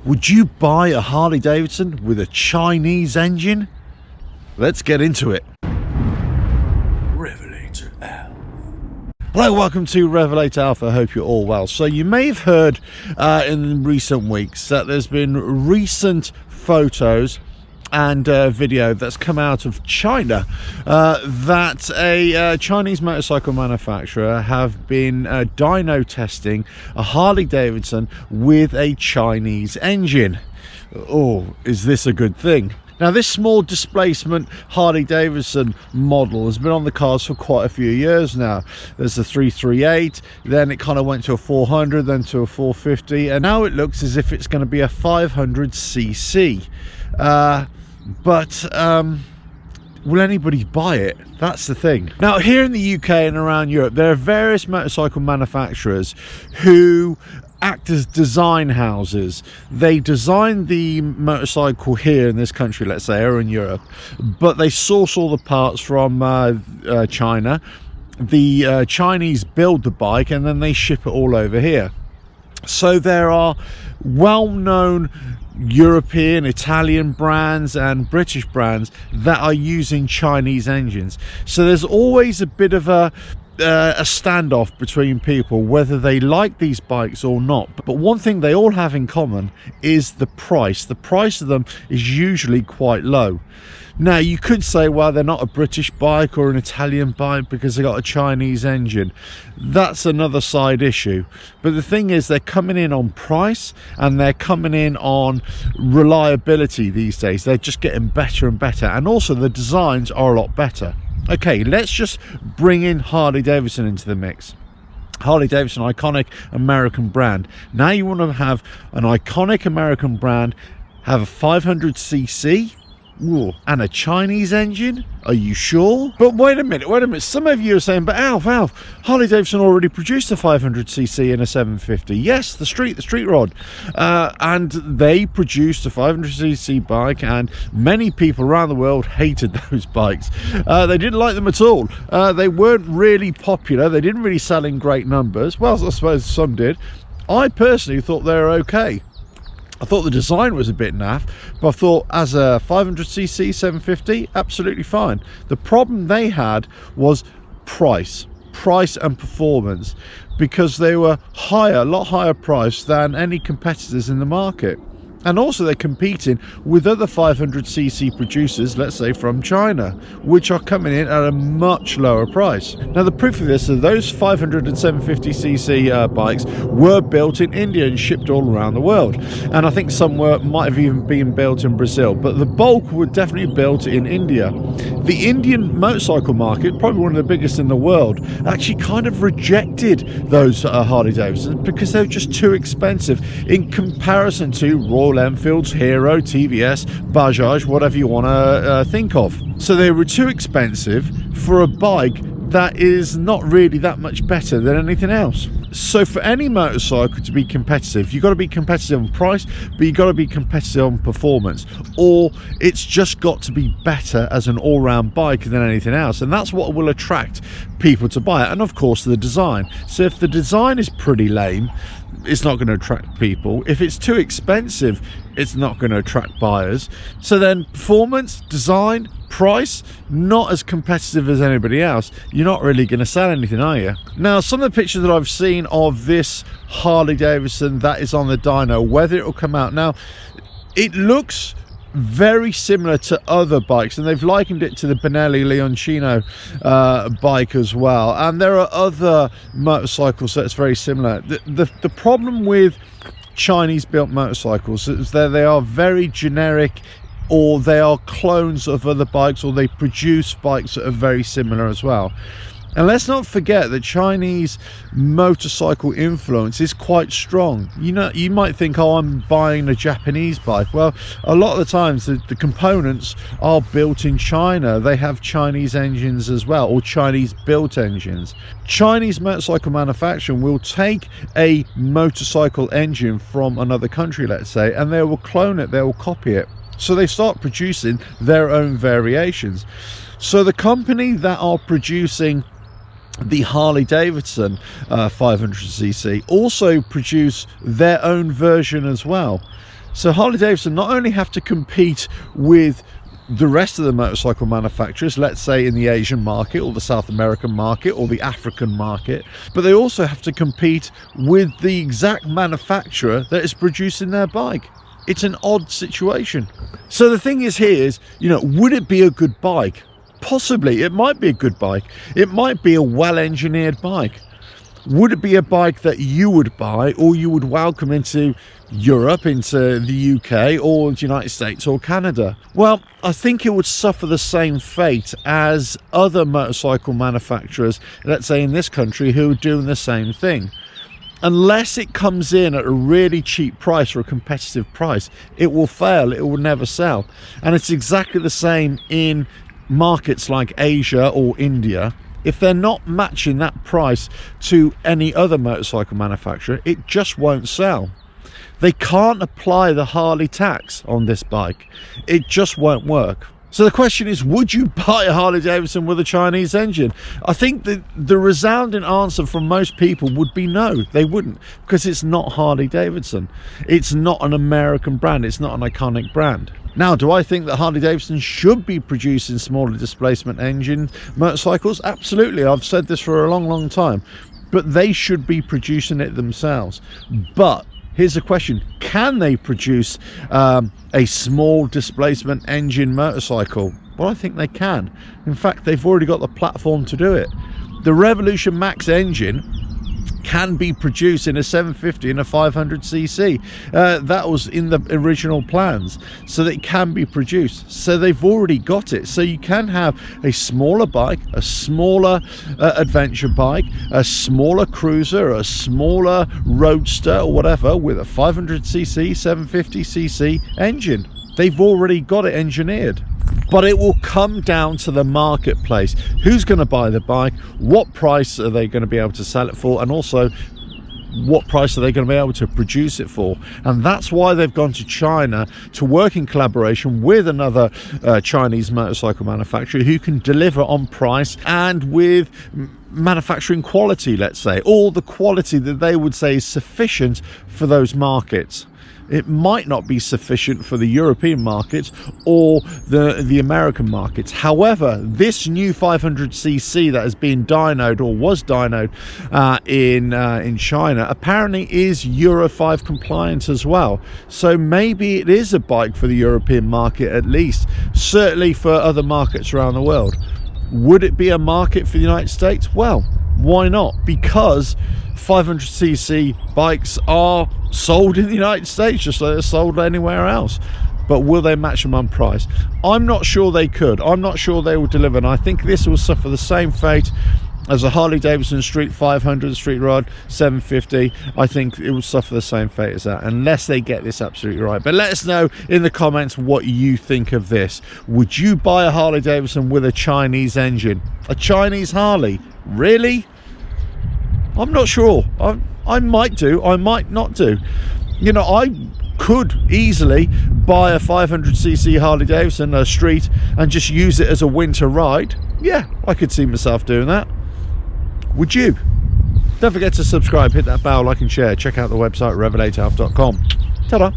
Would you buy a Harley Davidson with a Chinese engine? Let's get into it. RevelatorAlf. Hello, welcome to RevelatorAlf. I hope you're all well. So you may have heard in recent weeks that there's been recent photos and video that's come out of China that a Chinese motorcycle manufacturer have been dyno testing a Harley Davidson with a Chinese engine. Oh, is this a good thing? Now, this small displacement Harley Davidson model has been on the cars for quite a few years now. There's the 338, then it kind of went to a 400, then to a 450, and now it looks as if it's going to be a 500cc. But will anybody buy it? That's the thing. Now, here in the UK and around Europe, there are various motorcycle manufacturers who act as design houses. They design the motorcycle here in this country, let's say, or in Europe, but they source all the parts from China. The Chinese build the bike and then they ship it all over here. So there are well-known European, Italian brands and British brands that are using Chinese engines. So there's always a bit of a standoff between people whether they like these bikes or not. But one thing they all have in common is the price. The price of them is usually quite low. Now, you could say, well, they're not a British bike or an Italian bike because they got a Chinese engine. That's another side issue. But the thing is, they're coming in on price and they're coming in on reliability these days. They're just getting better and better. And also the designs are a lot better. Okay, let's just bring in Harley Davidson into the mix. Harley Davidson, iconic American brand. Now you want to have an iconic American brand, have a 500cc, ooh, and a Chinese engine? Are you sure? But wait a minute. Some of you are saying, but Alf, Harley Davidson already produced a 500cc and a 750. Yes, the street rod. And they produced a 500cc bike, and many people around the world hated those bikes. They didn't like them at all. They weren't really popular. They didn't really sell in great numbers. Well, I suppose some did. I personally thought they were okay. I thought the design was a bit naff, but I thought as a 500cc 750, absolutely fine. The problem they had was price and performance, because they were a lot higher price than any competitors in the market. And also they're competing with other 500cc producers, let's say from China, which are coming in at a much lower price. Now, the proof of this is those 500 and 750cc bikes were built in India and shipped all around the world. And I think some might have even been built in Brazil, but the bulk were definitely built in India. The Indian motorcycle market, probably one of the biggest in the world, actually kind of rejected those Harley Davidsons because they were just too expensive in comparison to Royal Enfield's, Hero, TVS, Bajaj, whatever you want to think of. So they were too expensive for a bike that is not really that much better than anything else. So for any motorcycle to be competitive, you've got to be competitive on price, but you've got to be competitive on performance, or it's just got to be better as an all-round bike than anything else. And that's what will attract people to buy it. And of course the design. So if the design is pretty lame, it's not going to attract people. If it's too expensive, it's not going to attract buyers. So then performance, design, price, not as competitive as anybody else, you're not really going to sell anything, are you? Now, some of the pictures that I've seen of this Harley Davidson that is on the dyno, whether it will come out now, it looks very similar to other bikes, and they've likened it to the Benelli Leoncino bike as well. And there are other motorcycles that's very similar. The problem with Chinese built motorcycles is that they are very generic, or they are clones of other bikes, or they produce bikes that are very similar as well. And let's not forget that Chinese motorcycle influence is quite strong. You know, you might think, oh, I'm buying a Japanese bike. Well, a lot of the times the components are built in China. They have Chinese engines as well, or Chinese built engines. Chinese motorcycle manufacturing will take a motorcycle engine from another country, let's say, and they will clone it, they will copy it. So they start producing their own variations. So the company that are producing the Harley Davidson 500cc also produce their own version as well. So Harley Davidson not only have to compete with the rest of the motorcycle manufacturers, let's say in the Asian market or the South American market or the African market, but they also have to compete with the exact manufacturer that is producing their bike. It's an odd situation. So the thing is here is, you know, would it be a good bike? Possibly. It might be a good bike. It might be a well-engineered bike. Would it be a bike that you would buy or you would welcome into Europe, into the UK or the United States or Canada? Well, I think it would suffer the same fate as other motorcycle manufacturers, let's say in this country, who are doing the same thing. Unless it comes in at a really cheap price or a competitive price, it will fail, it will never sell. And it's exactly the same in markets like Asia or India. If they're not matching that price to any other motorcycle manufacturer, it just won't sell. They can't apply the Harley tax on this bike. It just won't work. So the question is, would you buy a Harley Davidson with a Chinese engine? I think that the resounding answer from most people would be no, they wouldn't, because it's not Harley Davidson. It's not an American brand. It's not an iconic brand. Now, do I think that Harley Davidson should be producing smaller displacement engine motorcycles? Absolutely. I've said this for a long time. But they should be producing it themselves. But here's the question. Can they produce a small displacement engine motorcycle? Well, I think they can. In fact, they've already got the platform to do it. The Revolution Max engine can be produced in a 750 and a 500cc. That was in the original plans, so that it can be produced. So they've already got it. So you can have a smaller bike, a smaller adventure bike, a smaller cruiser, a smaller roadster or whatever with a 500cc, 750cc engine. They've already got it engineered. But it will come down to the marketplace. Who's going to buy the bike? What price are they going to be able to sell it for? And also, what price are they going to be able to produce it for? And that's why they've gone to China to work in collaboration with another Chinese motorcycle manufacturer who can deliver on price and with manufacturing quality, let's say, all the quality that they would say is sufficient for those markets. It might not be sufficient for the European markets or the American markets. However, this new 500cc that has been dynoed or was dynoed in China apparently is Euro 5 compliant as well. So maybe it is a bike for the European market, at least, certainly for other markets around the world. Would it be a market for the United States? Well, why not? Because 500cc bikes are sold in the United States just like they're sold anywhere else. But will they match them on price? I'm not sure they could. I'm not sure they will deliver. And I think this will suffer the same fate as a Harley Davidson Street 500, Street Rod 750. I think it will suffer the same fate as that unless they get this absolutely right. But let us know in the comments what you think of this. Would you buy a Harley Davidson with a Chinese engine? A Chinese Harley? Really? I'm not sure. I might do, I might not do. You know, I could easily buy a 500cc Harley Davidson, a street, and just use it as a winter ride. Yeah, I could see myself doing that. Would you? Don't forget to subscribe, hit that bell, like and share. Check out the website RevelatorAlf.com. Ta-da!